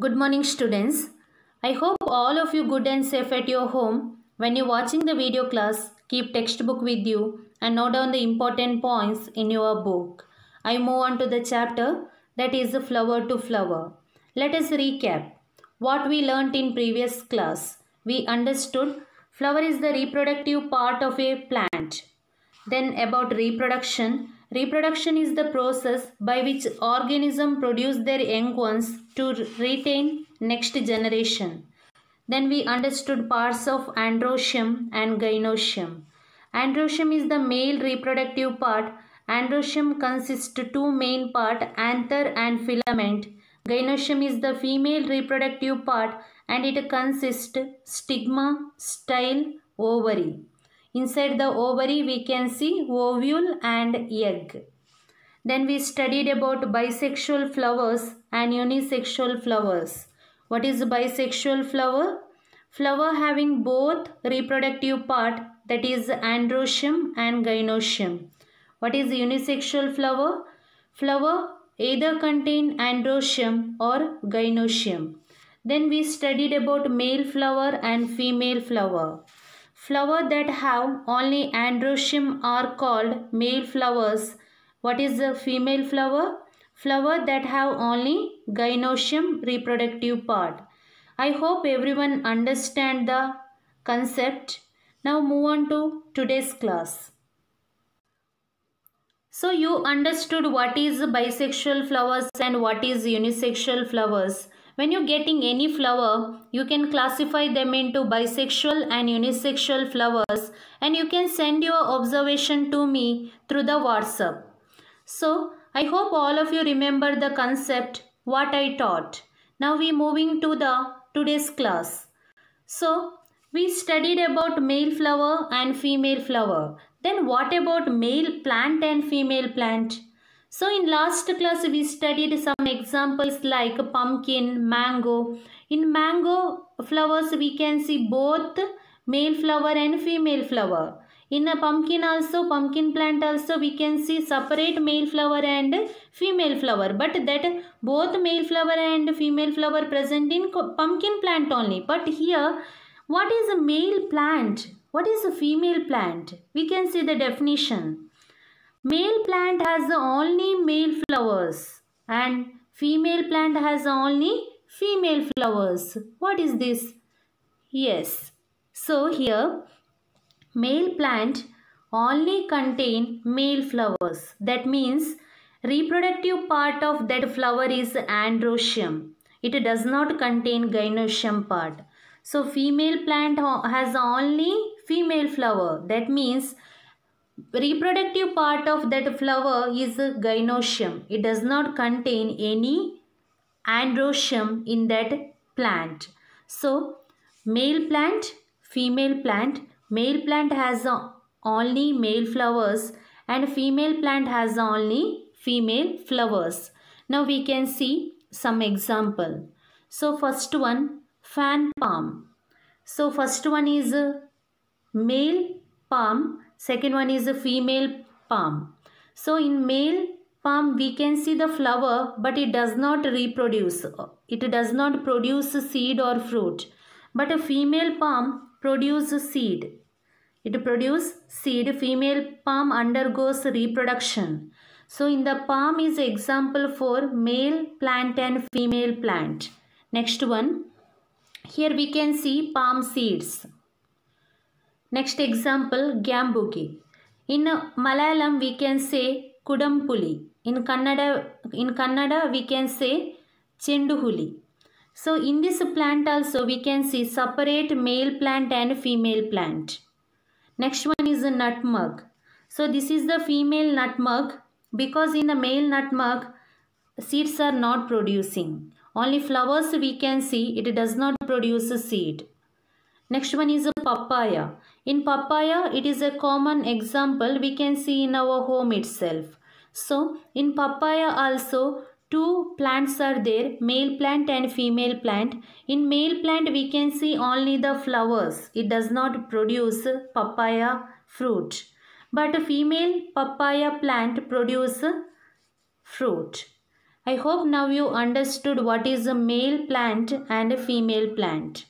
Good morning students. I hope all of you good and safe at your home. When you're watching the video class, keep textbook with you and note down the important points in your book. I move on to the chapter that is flower to flower. Let us recap what we learnt in previous class. We understood flower is the reproductive part of a plant. Then about reproduction. Reproduction is the process by which organisms produce their young ones to retain next generation. Then we understood parts of androecium and gynoecium. Androecium is the male reproductive part. Androecium consists of two main parts, anther and filament. Gynoecium is the female reproductive part and it consists stigma, style, ovary. Inside the ovary we can see ovule and egg. Then we studied about bisexual flowers and unisexual flowers. What is bisexual flower? Flower having both reproductive part, that is androecium and gynoecium. What is unisexual flower? Flower either contain androecium or gynoecium. Then we studied about male flower and female flower. Flowers that have only androecium are called male flowers. What is a female flower? Flower that have only gynoecium reproductive part. I hope everyone understand the concept. Now move on to today's class. So you understood what is bisexual flowers and what is unisexual flowers. When you're getting any flower, you can classify them into bisexual and unisexual flowers and you can send your observation to me through the WhatsApp. So, I hope all of you remember the concept what I taught. Now we moving to the today's class. So, we studied about male flower and female flower. Then what about male plant and female plant? So in last class we studied some examples like pumpkin, mango. In mango flowers we can see both male flower and female flower. In a pumpkin plant also we can see separate male flower and female flower. But that both male flower and female flower present in pumpkin plant only. But here what is a male plant? What is a female plant? We can see the definition. Male plant has only male flowers and female plant has only female flowers. What is this? Yes. So here male plant only contain male flowers. That means reproductive part of that flower is androecium. It does not contain gynoecium part. So female plant has only female flower. That means reproductive part of that flower is gynoecium. It does not contain any androecium in that plant. So male plant, female plant. Male plant has only male flowers and female plant has only female flowers. Now we can see some example. So first one, fan palm. So first one is male palm. Second one is a female palm. So in male palm we can see the flower but it does not reproduce. It does not produce seed or fruit. But a female palm produces seed. It produces seed. Female palm undergoes reproduction. So in the palm is example for male plant and female plant. Next one. Here we can see palm seeds. Next example, Gambugi. In Malayalam we can say Kudampuli. In Kannada we can say Chenduhuli. So in this plant also we can see separate male plant and female plant. Next one is a nutmeg. So this is the female nutmeg because in the male nutmeg seeds are not producing. Only flowers we can see, it does not produce a seed. Next one is a papaya. In papaya, it is a common example we can see in our home itself. So, in papaya also, two plants are there, male plant and female plant. In male plant, we can see only the flowers. It does not produce papaya fruit. But female papaya plant produce fruit. I hope now you understood what is a male plant and a female plant.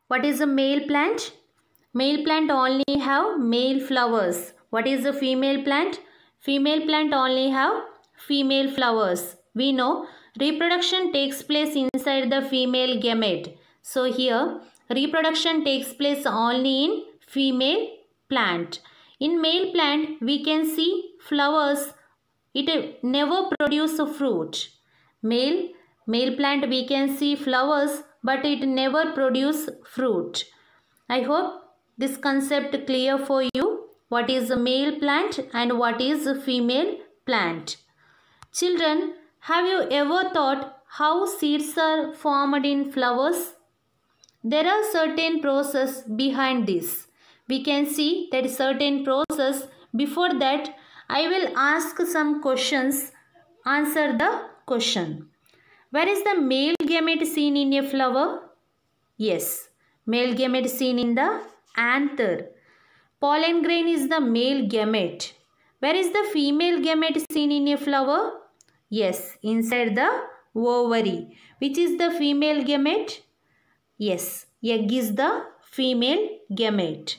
What is a male plant? Male plant only have male flowers. What is a female plant? Female plant only have female flowers. We know reproduction takes place inside the female gamete. So here reproduction takes place only in female plant. In male plant we can see flowers. It never produce a fruit. Male plant we can see flowers but it never produce fruit. I hope this concept clear for you. What is a male plant and what is a female plant? Children, have you ever thought how seeds are formed in flowers? There are certain process behind this. We can see that certain process. Before that, I will ask some questions. Answer the question. Where is the male gamete seen in a flower? Yes, male gamete seen in the anther. Pollen grain is the male gamete. Where is the female gamete seen in a flower? Yes, inside the ovary. Which is the female gamete? Yes, egg is the female gamete.